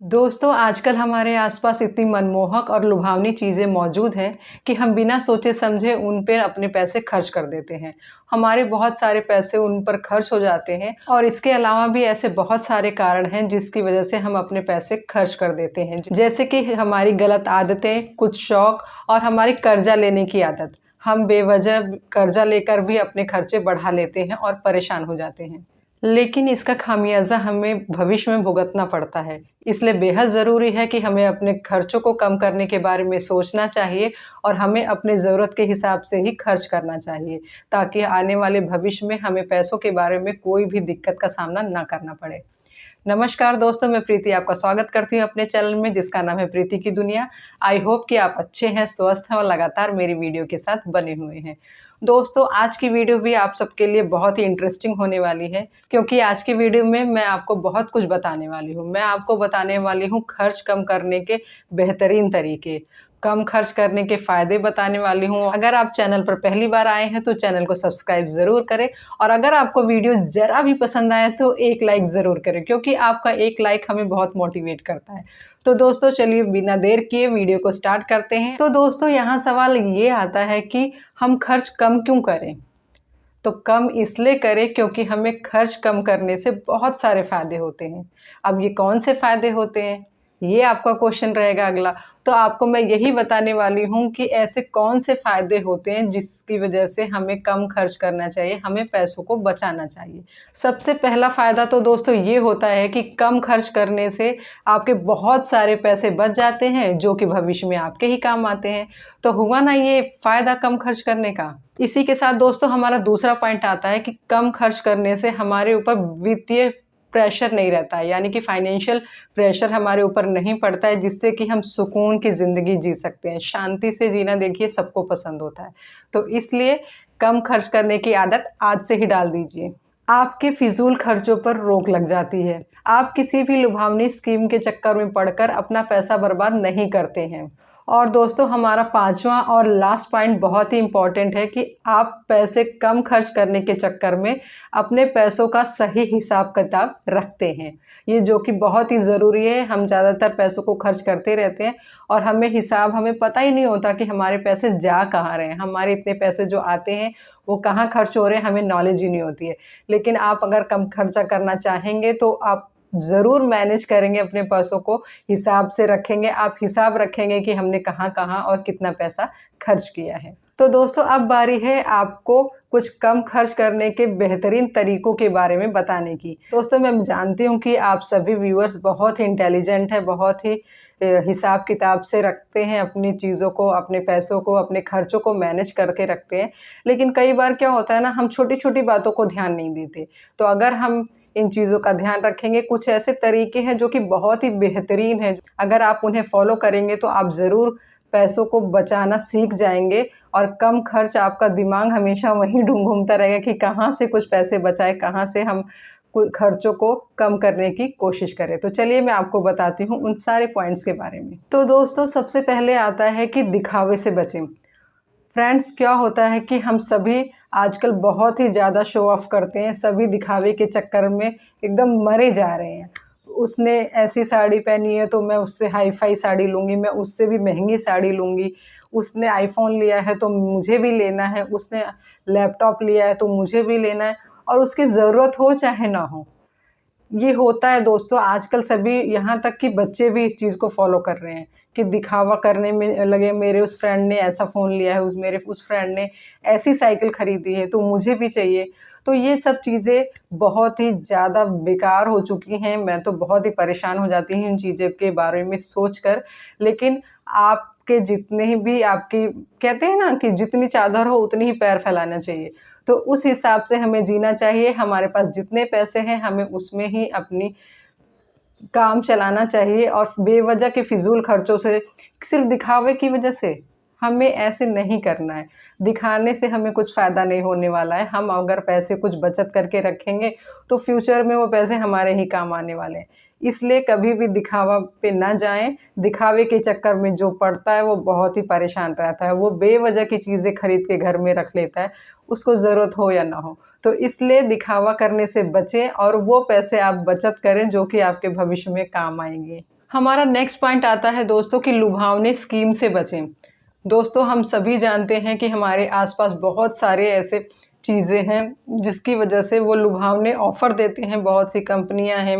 दोस्तों, आजकल हमारे आसपास इतनी मनमोहक और लुभावनी चीज़ें मौजूद हैं कि हम बिना सोचे समझे उन पे अपने पैसे खर्च कर देते हैं। हमारे बहुत सारे पैसे उन पर खर्च हो जाते हैं और इसके अलावा भी ऐसे बहुत सारे कारण हैं जिसकी वजह से हम अपने पैसे खर्च कर देते हैं। जैसे कि हमारी गलत आदतें, कुछ शौक और हमारी कर्जा लेने की आदत। हम बेवजह कर्जा लेकर भी अपने खर्चे बढ़ा लेते हैं और परेशान हो जाते हैं। लेकिन इसका खामियाज़ा हमें भविष्य में भुगतना पड़ता है। इसलिए बेहद ज़रूरी है कि हमें अपने खर्चों को कम करने के बारे में सोचना चाहिए और हमें अपनी ज़रूरत के हिसाब से ही खर्च करना चाहिए, ताकि आने वाले भविष्य में हमें पैसों के बारे में कोई भी दिक्कत का सामना ना करना पड़े। नमस्कार दोस्तों, मैं प्रीति आपका स्वागत करती हूँ अपने चैनल में जिसका नाम है प्रीति की दुनिया। आई होप कि आप अच्छे हैं, स्वस्थ हैं और लगातार मेरी वीडियो के साथ बने हुए हैं। दोस्तों, आज की वीडियो भी आप सबके लिए बहुत ही इंटरेस्टिंग होने वाली है, क्योंकि आज की वीडियो में मैं आपको बहुत कुछ बताने वाली हूँ। मैं आपको बताने वाली हूँ खर्च कम करने के बेहतरीन तरीके, कम खर्च करने के फ़ायदे बताने वाली हूँ। अगर आप चैनल पर पहली बार आए हैं तो चैनल को सब्सक्राइब ज़रूर करें और अगर आपको वीडियो ज़रा भी पसंद आए तो एक लाइक ज़रूर करें, क्योंकि आपका एक लाइक हमें बहुत मोटिवेट करता है। तो दोस्तों, चलिए बिना देर किए वीडियो को स्टार्ट करते हैं। तो दोस्तों, यहाँ सवाल ये आता है कि हम खर्च कम क्यों करें? तो कम इसलिए करें क्योंकि हमें खर्च कम करने से बहुत सारे फ़ायदे होते हैं। अब ये कौन से फ़ायदे होते हैं? ये आपका क्वेश्चन रहेगा अगला। तो आपको मैं यही बताने वाली हूँ कि ऐसे कौन से फ़ायदे होते हैं जिसकी वजह से हमें कम खर्च करना चाहिए, हमें पैसों को बचाना चाहिए। सबसे पहला फ़ायदा तो दोस्तों ये होता है कि कम खर्च करने से आपके बहुत सारे पैसे बच जाते हैं, जो कि भविष्य में आपके ही काम आते हैं। तो हुआ ना ये फ़ायदा कम खर्च करने का। इसी के साथ दोस्तों हमारा दूसरा पॉइंट आता है कि कम खर्च करने से हमारे ऊपर वित्तीय प्रेशर नहीं रहता है, यानी कि फाइनेंशियल प्रेशर हमारे ऊपर नहीं पड़ता है, जिससे कि हम सुकून की ज़िंदगी जी सकते हैं। शांति से जीना देखिए सबको पसंद होता है, तो इसलिए कम खर्च करने की आदत आज से ही डाल दीजिए। आपके फिजूल खर्चों पर रोक लग जाती है। आप किसी भी लुभावनी स्कीम के चक्कर में पड़कर अपना पैसा बर्बाद नहीं करते हैं। और दोस्तों, हमारा पांचवा और लास्ट पॉइंट बहुत ही इम्पॉर्टेंट है कि आप पैसे कम खर्च करने के चक्कर में अपने पैसों का सही हिसाब किताब रखते हैं। ये जो कि बहुत ही ज़रूरी है। हम ज़्यादातर पैसों को खर्च करते रहते हैं और हमें पता ही नहीं होता कि हमारे पैसे जा कहाँ रहे हैं। हमारे इतने पैसे जो आते हैं वो कहाँ खर्च हो रहे हैं, हमें नॉलेज ही नहीं होती है। लेकिन आप अगर कम खर्चा करना चाहेंगे तो आप ज़रूर मैनेज करेंगे, अपने पैसों को हिसाब से रखेंगे। आप हिसाब रखेंगे कि हमने कहाँ-कहाँ और कितना पैसा खर्च किया है। तो दोस्तों, अब बारी है आपको कुछ कम खर्च करने के बेहतरीन तरीकों के बारे में बताने की। दोस्तों, मैं जानती हूँ कि आप सभी व्यूअर्स बहुत ही इंटेलिजेंट हैं, बहुत ही हिसाब किताब से रखते हैं अपनी चीज़ों को, अपने पैसों को, अपने खर्चों को मैनेज करके रखते हैं। लेकिन कई बार क्या होता है ना, हम छोटी-छोटी बातों को ध्यान नहीं देते। तो अगर हम इन चीज़ों का ध्यान रखेंगे, कुछ ऐसे तरीके हैं जो कि बहुत ही बेहतरीन हैं। अगर आप उन्हें फ़ॉलो करेंगे तो आप ज़रूर पैसों को बचाना सीख जाएँगे और कम खर्च, आपका दिमाग हमेशा वहीं घूमता रहेगा कि कहाँ से कुछ पैसे बचाएँ, कहाँ से हम खर्चों को कम करने की कोशिश करें। तो चलिए मैं आपको बताती हूँ उन सारे पॉइंट्स के बारे में। तो दोस्तों, सबसे पहले आता है कि दिखावे से बचें। फ्रेंड्स, क्या होता है कि हम सभी आजकल बहुत ही ज़्यादा शो ऑफ करते हैं। सभी दिखावे के चक्कर में एकदम मरे जा रहे हैं। उसने ऐसी साड़ी पहनी है तो मैं उससे हाई-फाई साड़ी लूँगी, मैं उससे भी महंगी साड़ी लूँगी। उसने आईफ़ोन लिया है तो मुझे भी लेना है, उसने लैपटॉप लिया है तो मुझे भी लेना है, और उसकी ज़रूरत हो चाहे ना हो। ये होता है दोस्तों, आजकल सभी, यहाँ तक कि बच्चे भी इस चीज़ को फ़ॉलो कर रहे हैं कि दिखावा करने में लगे। मेरे उस फ्रेंड ने ऐसा फ़ोन लिया है, मेरे उस फ्रेंड ने ऐसी साइकिल खरीदी है तो मुझे भी चाहिए। तो ये सब चीज़ें बहुत ही ज़्यादा बेकार हो चुकी हैं। मैं तो बहुत ही परेशान हो जाती हूँ इन चीज़ों के बारे में सोचकर। लेकिन आपके जितने भी आपकी, कहते हैं ना कि जितनी चादर हो उतनी ही पैर फैलाना चाहिए। तो उस हिसाब से हमें जीना चाहिए। हमारे पास जितने पैसे हैं हमें उसमें ही अपनी काम चलाना चाहिए और बेवजह के फिजूल खर्चों से, सिर्फ दिखावे की वजह से हमें ऐसे नहीं करना है। दिखाने से हमें कुछ फ़ायदा नहीं होने वाला है। हम अगर पैसे कुछ बचत करके रखेंगे तो फ्यूचर में वो पैसे हमारे ही काम आने वाले हैं। इसलिए कभी भी दिखावा पे ना जाएं। दिखावे के चक्कर में जो पड़ता है वो बहुत ही परेशान रहता है। वो बेवजह की चीज़ें खरीद के घर में रख लेता है, उसको ज़रूरत हो या ना हो। तो इसलिए दिखावा करने से बचें और वो पैसे आप बचत करें जो कि आपके भविष्य में काम आएँगे। हमारा नेक्स्ट पॉइंट आता है दोस्तों कि लुभावने स्कीम से बचें। दोस्तों हम सभी जानते हैं कि हमारे आसपास बहुत सारे ऐसे चीज़ें हैं जिसकी वजह से वो लुभावने ऑफ़र देते हैं। बहुत सी कंपनियां हैं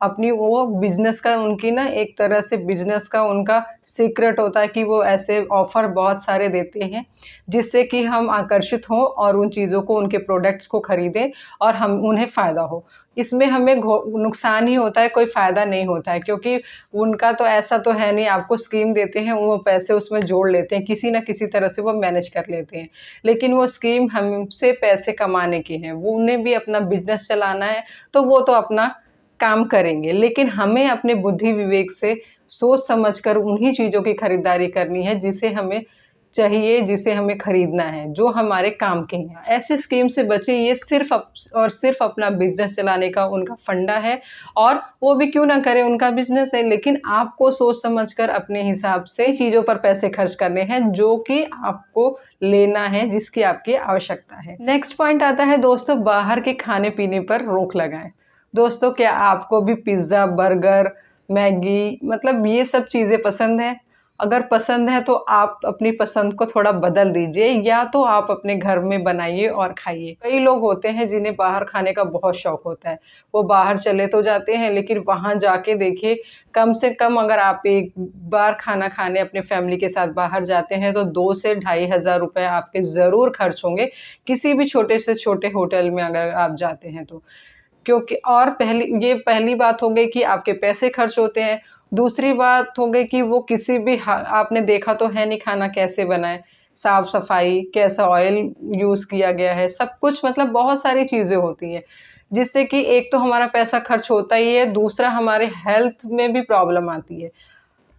अपनी वो बिजनेस का उनकी ना एक तरह से बिजनेस का उनका सीक्रेट होता है कि वो ऐसे ऑफ़र बहुत सारे देते हैं जिससे कि हम आकर्षित हों और उन चीज़ों को उनके प्रोडक्ट्स को ख़रीदें और हम उन्हें फ़ायदा हो। इसमें हमें नुकसान ही होता है, कोई फ़ायदा नहीं होता है, क्योंकि उनका तो ऐसा तो है नहीं, आपको स्कीम देते हैं, वो पैसे उसमें जोड़ लेते हैं, किसी न किसी तरह से वो मैनेज कर लेते हैं। लेकिन वो स्कीम हमसे पैसे कमाने की है, वो उन्हें भी अपना बिजनेस चलाना है, तो वो तो अपना काम करेंगे, लेकिन हमें अपने बुद्धि विवेक से सोच समझकर उन्हीं चीज़ों की खरीदारी करनी है जिसे हमें चाहिए, जिसे हमें खरीदना है, जो हमारे काम के हैं। ऐसी स्कीम से बचे, ये सिर्फ़ और सिर्फ़ अपना बिज़नेस चलाने का उनका फंडा है और वो भी क्यों ना करें, उनका बिज़नेस है, लेकिन आपको सोच समझकर अपने हिसाब से चीज़ों पर पैसे खर्च करने हैं जो कि आपको लेना है, जिसकी आपकी आवश्यकता है। नेक्स्ट पॉइंट आता है दोस्तों, बाहर के खाने-पीने पर रोक लगाएँ। दोस्तों क्या आपको भी पिज़्ज़ा, बर्गर, मैगी मतलब ये सब चीज़ें पसंद हैं? अगर पसंद है तो आप अपनी पसंद को थोड़ा बदल दीजिए, या तो आप अपने घर में बनाइए और खाइए। कई लोग होते हैं जिन्हें बाहर खाने का बहुत शौक होता है, वो बाहर चले तो जाते हैं लेकिन वहाँ जाके देखिए, कम से कम अगर आप एक बार खाना खाने अपने फैमिली के साथ बाहर जाते हैं तो 2 से ढाई हज़ार रुपये आपके ज़रूर खर्च होंगे, किसी भी छोटे से छोटे होटल में अगर आप जाते हैं तो। क्योंकि और पहली बात हो गई कि आपके पैसे खर्च होते हैं। दूसरी बात हो गई कि वो किसी भी आपने देखा तो है नहीं खाना कैसे बना है, साफ-सफाई, कैसा ऑयल यूज़ किया गया है, सब कुछ मतलब बहुत सारी चीज़ें होती हैं, जिससे कि एक तो हमारा पैसा खर्च होता ही है, दूसरा हमारे हेल्थ में भी प्रॉब्लम आती है।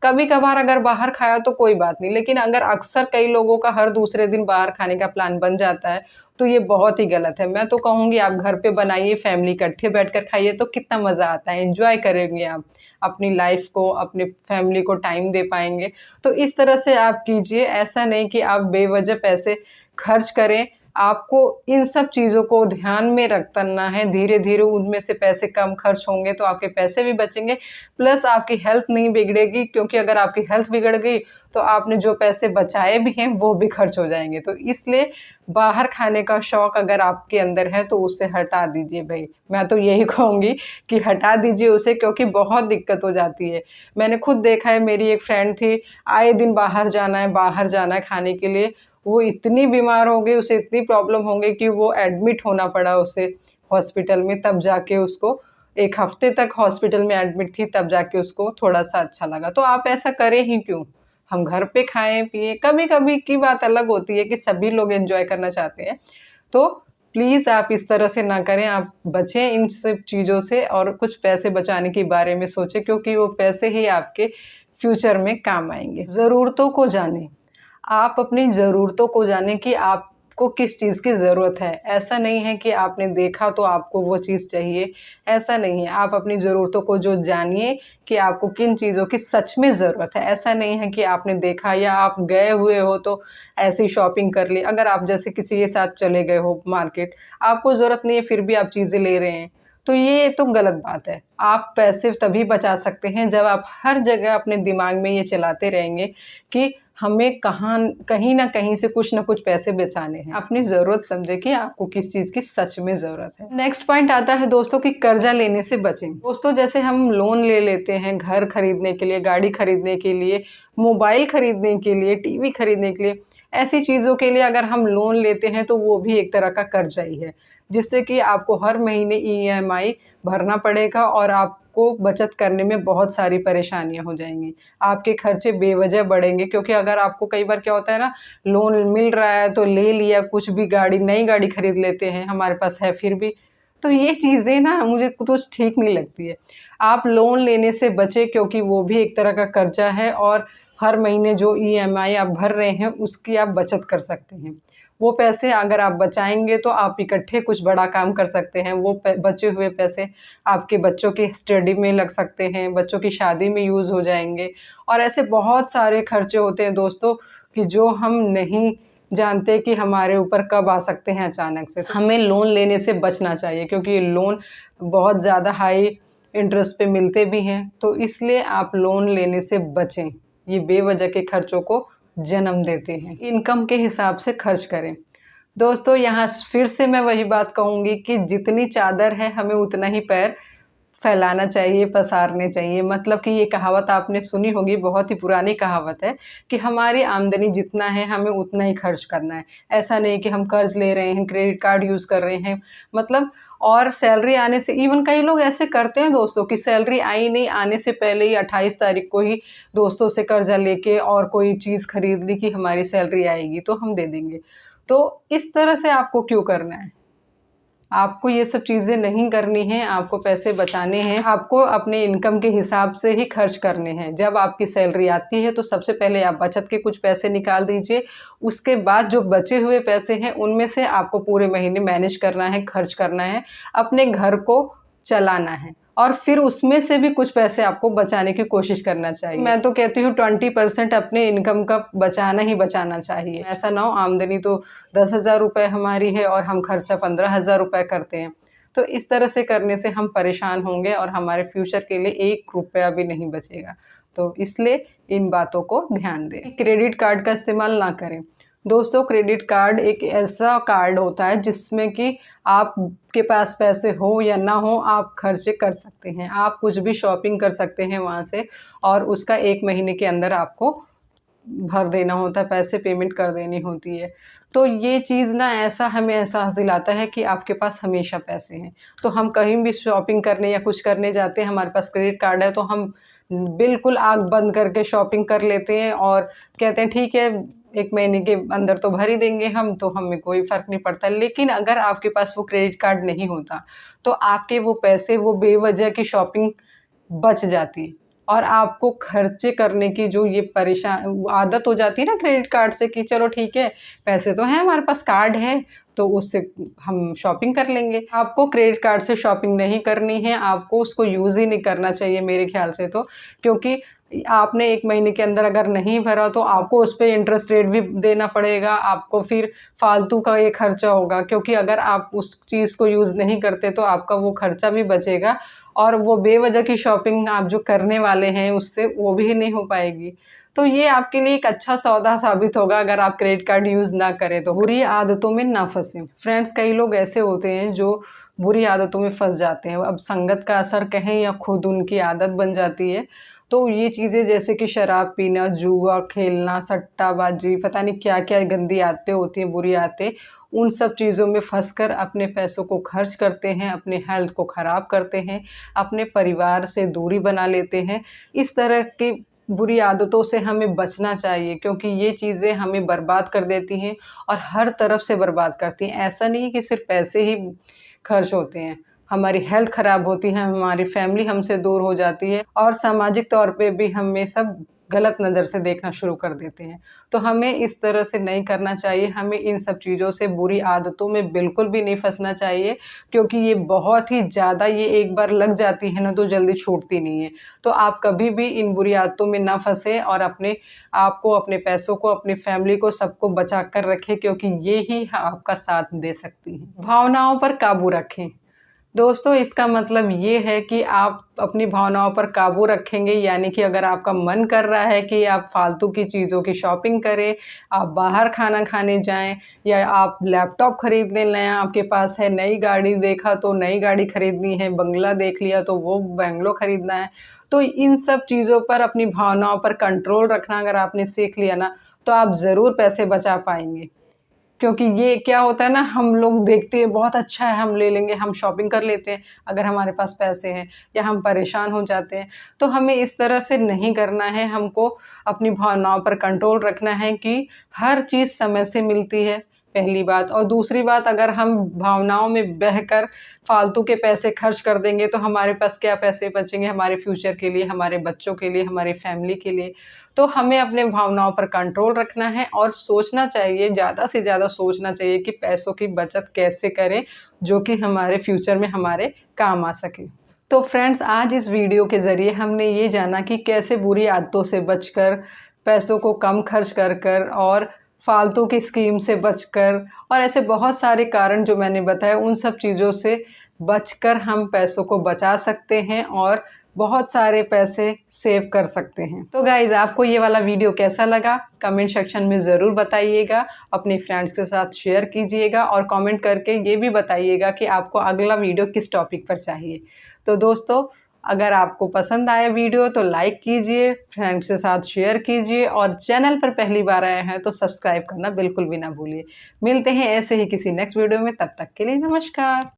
कभी-कभार अगर बाहर खाया तो कोई बात नहीं, लेकिन अगर अक्सर कई लोगों का हर दूसरे दिन बाहर खाने का प्लान बन जाता है, तो ये बहुत ही गलत है। मैं तो कहूँगी आप घर पे बनाइए, फैमिली इकट्ठे बैठकर खाइए तो कितना मज़ा आता है, एन्जॉय करेंगे आप, अपनी लाइफ़ को, अपनी फैमिली को टाइम दे पाएँगे। तो इस तरह से आप कीजिए, ऐसा नहीं कि आप बेवजह पैसे खर्च करें। आपको इन सब चीज़ों को ध्यान में रखना है, धीरे-धीरे उनमें से पैसे कम खर्च होंगे तो आपके पैसे भी बचेंगे, प्लस आपकी हेल्थ नहीं बिगड़ेगी, क्योंकि अगर आपकी हेल्थ बिगड़ गई तो आपने जो पैसे बचाए भी हैं वो भी खर्च हो जाएँगे। तो इसलिए बाहर खाने का शौक अगर आपके अंदर है तो उसे हटा दीजिए भई। मैं तो यही कहूँगी कि हटा दीजिए उसे, क्योंकि बहुत दिक्कत हो जाती है। मैंने खुद देखा है, मेरी एक फ्रेंड थी, आए दिन बाहर जाना है खाने के लिए। वो इतनी बीमार हो गई, उसे इतनी प्रॉब्लम हो गई कि वो एडमिट होना पड़ा उसे हॉस्पिटल में, तब जाके उसको 1 हफ्ते तक हॉस्पिटल में एडमिट थी, तब जाके उसको थोड़ा-सा अच्छा लगा। तो आप ऐसा करें ही क्यों? हम घर पे खाएँ-पिएँ, कभी-कभी की बात अलग होती है कि सभी लोग एन्जॉय करना चाहते हैं। तो प्लीज़ आप इस तरह से ना करें, आप बचें इन सब चीज़ों से और कुछ पैसे बचाने के बारे में सोचें, क्योंकि वो पैसे ही आपके फ्यूचर में काम आएँगे। ज़रूरतों को जानें। आप अपनी ज़रूरतों को जानें कि आपको किस चीज़ की ज़रूरत है। ऐसा नहीं है कि आपने देखा तो आपको वो चीज़ चाहिए, ऐसा नहीं है। आप अपनी ज़रूरतों को जो जानिए कि आपको किन चीज़ों की सच में ज़रूरत है। ऐसा नहीं है कि आपने देखा या आप गए हुए हो तो ऐसे ही शॉपिंग कर ली। अगर आप जैसे किसी के साथ चले गए हो मार्केट, आपको ज़रूरत नहीं है फिर भी आप चीज़ें ले रहे हैं, तो ये तो गलत बात है। आप पैसे तभी बचा सकते हैं जब आप हर जगह अपने दिमाग में ये चलाते रहेंगे कि हमें कहीं न कहीं से कुछ न कुछ पैसे बचाने हैं। अपनी ज़रूरत समझें कि आपको किस चीज़ की सच में ज़रूरत है। नेक्स्ट पॉइंट आता है दोस्तों कि कर्ज़ा लेने से बचें। दोस्तों जैसे हम लोन ले लेते हैं घर खरीदने के लिए, गाड़ी खरीदने के लिए, मोबाइल खरीदने के लिए, टीवी खरीदने के लिए, ऐसी चीज़ों के लिए अगर हम लोन लेते हैं तो वो भी एक तरह का कर्ज़ा ही है, जिससे कि आपको हर महीने ईएमआई भरना पड़ेगा और आपको बचत करने में बहुत सारी परेशानियाँ हो जाएँगी। आपके खर्चे बेवजह बढ़ेंगे, क्योंकि अगर आपको कई बार क्या होता है ना, लोन मिल रहा है तो ले लिया, कुछ भी नई गाड़ी खरीद लेते हैं, हमारे पास है फिर भी। तो ये चीज़ें ना मुझे कुछ ठीक नहीं लगती है। आप लोन लेने से बचें, क्योंकि वो भी एक तरह का कर्ज़ा है और हर महीने जो ईएमआई आप भर रहे हैं उसकी आप बचत कर सकते हैं। वो पैसे अगर आप बचाएँगे तो आप इकट्ठे कुछ बड़ा काम कर सकते हैं। वो बचे हुए पैसे आपके बच्चों की स्टडी में लग सकते हैं, बच्चों की शादी में यूज़ हो जाएँगे और ऐसे बहुत सारे खर्चे होते हैं दोस्तों कि जो हम नहीं जानते कि हमारे ऊपर कब आ सकते हैं अचानक से। तो हमें लोन लेने से बचना चाहिए, क्योंकि ये लोन बहुत ज़्यादा हाई इंटरेस्ट पे मिलते भी हैं। तो इसलिए आप लोन लेने से बचें, ये बेवजह के खर्चों को जन्म देते हैं। इनकम के हिसाब से खर्च करें। दोस्तों, यहाँ फिर से मैं वही बात कहूँगी कि जितनी चादर है हमें उतना ही पैर फैलाना चाहिए, पसारने चाहिए। मतलब कि ये कहावत आपने सुनी होगी, बहुत ही पुरानी कहावत है कि हमारी आमदनी जितना है हमें उतना ही खर्च करना है। ऐसा नहीं कि हम कर्ज ले रहे हैं, क्रेडिट कार्ड यूज़ कर रहे हैं, मतलब और सैलरी आने से, इवन कई लोग ऐसे करते हैं दोस्तों कि सैलरी आई नहीं, आने से पहले ही 28 तारीख को ही दोस्तों से कर्जा लेके और कोई चीज़ खरीद ली कि हमारी सैलरी आएगी तो हम दे देंगे। तो इस तरह से आपको क्यों करना है? आपको ये सब चीज़ें नहीं करनी हैं, आपको पैसे बचाने हैं, आपको अपने इनकम के हिसाब से ही खर्च करने हैं। जब आपकी सैलरी आती है तो सबसे पहले आप बचत के कुछ पैसे निकाल दीजिए, उसके बाद जो बचे हुए पैसे हैं उनमें से आपको पूरे महीने मैनेज करना है, खर्च करना है, अपने घर को चलाना है और फिर उसमें से भी कुछ पैसे आपको बचाने की कोशिश करना चाहिए। मैं तो कहती हूँ 20% अपने इनकम का बचाना ही बचाना चाहिए। ऐसा ना हो आमदनी तो 10,000 रुपये हमारी है और हम खर्चा 15,000 रुपये करते हैं। तो इस तरह से करने से हम परेशान होंगे और हमारे फ्यूचर के लिए 1 रुपया भी नहीं बचेगा। तो इसलिए इन बातों को ध्यान दें। क्रेडिट कार्ड का इस्तेमाल ना करें। दोस्तों, क्रेडिट कार्ड एक ऐसा कार्ड होता है जिसमें कि आपके पास पैसे हो या ना हो, आप खर्चे कर सकते हैं। आप कुछ भी शॉपिंग कर सकते हैं वहाँ से और उसका 1 महीने के अंदर आपको भर देना होता है, पैसे पेमेंट कर देनी होती है। तो ये चीज़ ना ऐसा हमें एहसास दिलाता है कि आपके पास हमेशा पैसे हैं। तो हम कहीं भी शॉपिंग करने या कुछ करने जाते हैं, हमारे पास क्रेडिट कार्ड है तो हम बिल्कुल आँख बंद करके शॉपिंग कर लेते हैं और कहते हैं ठीक है 1 महीने के अंदर तो भर ही देंगे हम, तो हमें कोई फ़र्क नहीं पड़ता। लेकिन अगर आपके पास वो क्रेडिट कार्ड नहीं होता तो आपके वो पैसे, वो बेवजह की शॉपिंग बच जाती और आपको खर्चे करने की जो ये आदत हो जाती है ना क्रेडिट कार्ड से कि चलो ठीक है, पैसे तो हैं हमारे पास, कार्ड है तो उससे हम शॉपिंग कर लेंगे। आपको क्रेडिट कार्ड से शॉपिंग नहीं करनी है, आपको उसको यूज़ ही नहीं करना चाहिए मेरे ख्याल से तो, क्योंकि आपने 1 महीने के अंदर अगर नहीं भरा तो आपको उस पे इंटरेस्ट रेट भी देना पड़ेगा, आपको फिर फालतू का ये खर्चा होगा, क्योंकि अगर आप उस चीज़ को यूज़ नहीं करते तो आपका वो खर्चा भी बचेगा और वो बेवजह की शॉपिंग आप जो करने वाले हैं उससे वो भी नहीं हो पाएगी। तो ये आपके लिए एक अच्छा सौदा साबित होगा अगर आप क्रेडिट कार्ड यूज़ ना करें तो। बुरी आदतों में ना फंसें। फ्रेंड्स, कई लोग ऐसे होते हैं जो बुरी आदतों में फंस जाते हैं। अब संगत का असर कहें या खुद उनकी आदत बन जाती है। तो ये चीज़ें जैसे कि शराब पीना, जुआ खेलना, सट्टाबाजी, पता नहीं क्या-क्या गंदी आदतें होती हैं, बुरी आदतें, उन सब चीज़ों में फंसकर अपने पैसों को खर्च करते हैं, अपने हेल्थ को ख़राब करते हैं, अपने परिवार से दूरी बना लेते हैं। इस तरह की बुरी आदतों से हमें बचना चाहिए क्योंकि ये चीज़ें हमें बर्बाद कर देती हैं और हर तरफ से बर्बाद करती हैं। ऐसा नहीं है कि सिर्फ पैसे ही खर्च होते हैं, हमारी हेल्थ ख़राब होती है, हमारी फैमिली हमसे दूर हो जाती है और सामाजिक तौर पे भी हमें सब गलत नज़र से देखना शुरू कर देते हैं। तो हमें इस तरह से नहीं करना चाहिए, हमें इन सब चीज़ों से, बुरी आदतों में बिल्कुल भी नहीं फंसना चाहिए क्योंकि ये बहुत ही ज़्यादा, ये एक बार लग जाती है ना तो जल्दी छूटती नहीं है। तो आप कभी भी इन बुरी आदतों में ना फंसें और अपने आप को, अपने पैसों को, अपनी फैमिली को, सबको बचा कर रखें क्योंकि ये ही आपका साथ दे सकती हैं। भावनाओं पर काबू रखें। दोस्तों, इसका मतलब ये है कि आप अपनी भावनाओं पर काबू रखेंगे, यानी कि अगर आपका मन कर रहा है कि आप फालतू की चीज़ों की शॉपिंग करें, आप बाहर खाना खाने जाएं या आप लैपटॉप खरीद लें नया, आपके पास है, नई गाड़ी देखा तो नई गाड़ी खरीदनी है, बंगला देख लिया तो वो बंगलो खरीदना है, तो इन सब चीज़ों पर, अपनी भावनाओं पर कंट्रोल रखना अगर आपने सीख लिया ना तो आप ज़रूर पैसे बचा पाएंगे। क्योंकि ये क्या होता है ना, हम लोग देखते हैं बहुत अच्छा है, हम ले लेंगे, हम शॉपिंग कर लेते हैं अगर हमारे पास पैसे हैं, या हम परेशान हो जाते हैं। तो हमें इस तरह से नहीं करना है, हमको अपनी भावनाओं पर कंट्रोल रखना है कि हर चीज़ समय से मिलती है, पहली बात। और दूसरी बात, अगर हम भावनाओं में बहकर फालतू के पैसे खर्च कर देंगे तो हमारे पास क्या पैसे बचेंगे हमारे फ्यूचर के लिए, हमारे बच्चों के लिए, हमारी फैमिली के लिए। तो हमें अपने भावनाओं पर कंट्रोल रखना है और सोचना चाहिए, ज़्यादा से ज़्यादा सोचना चाहिए कि पैसों की बचत कैसे करें जो कि हमारे फ्यूचर में हमारे काम आ सके। तो फ्रेंड्स, आज इस वीडियो के ज़रिए हमने ये जाना कि कैसे बुरी आदतों से बचकर, पैसों को कम खर्च कर और फालतू की स्कीम से बचकर और ऐसे बहुत सारे कारण जो मैंने बताए, उन सब चीज़ों से बचकर हम पैसों को बचा सकते हैं और बहुत सारे पैसे सेव कर सकते हैं। तो गाइज, आपको ये वाला वीडियो कैसा लगा कमेंट सेक्शन में ज़रूर बताइएगा, अपने फ्रेंड्स के साथ शेयर कीजिएगा और कमेंट करके ये भी बताइएगा कि आपको अगला वीडियो किस टॉपिक पर चाहिए। तो दोस्तों, अगर आपको पसंद आया वीडियो तो लाइक कीजिए, फ्रेंड्स के साथ शेयर कीजिए और चैनल पर पहली बार आए हैं तो सब्सक्राइब करना बिल्कुल भी ना भूलिए। मिलते हैं ऐसे ही किसी नेक्स्ट वीडियो में, तब तक के लिए नमस्कार।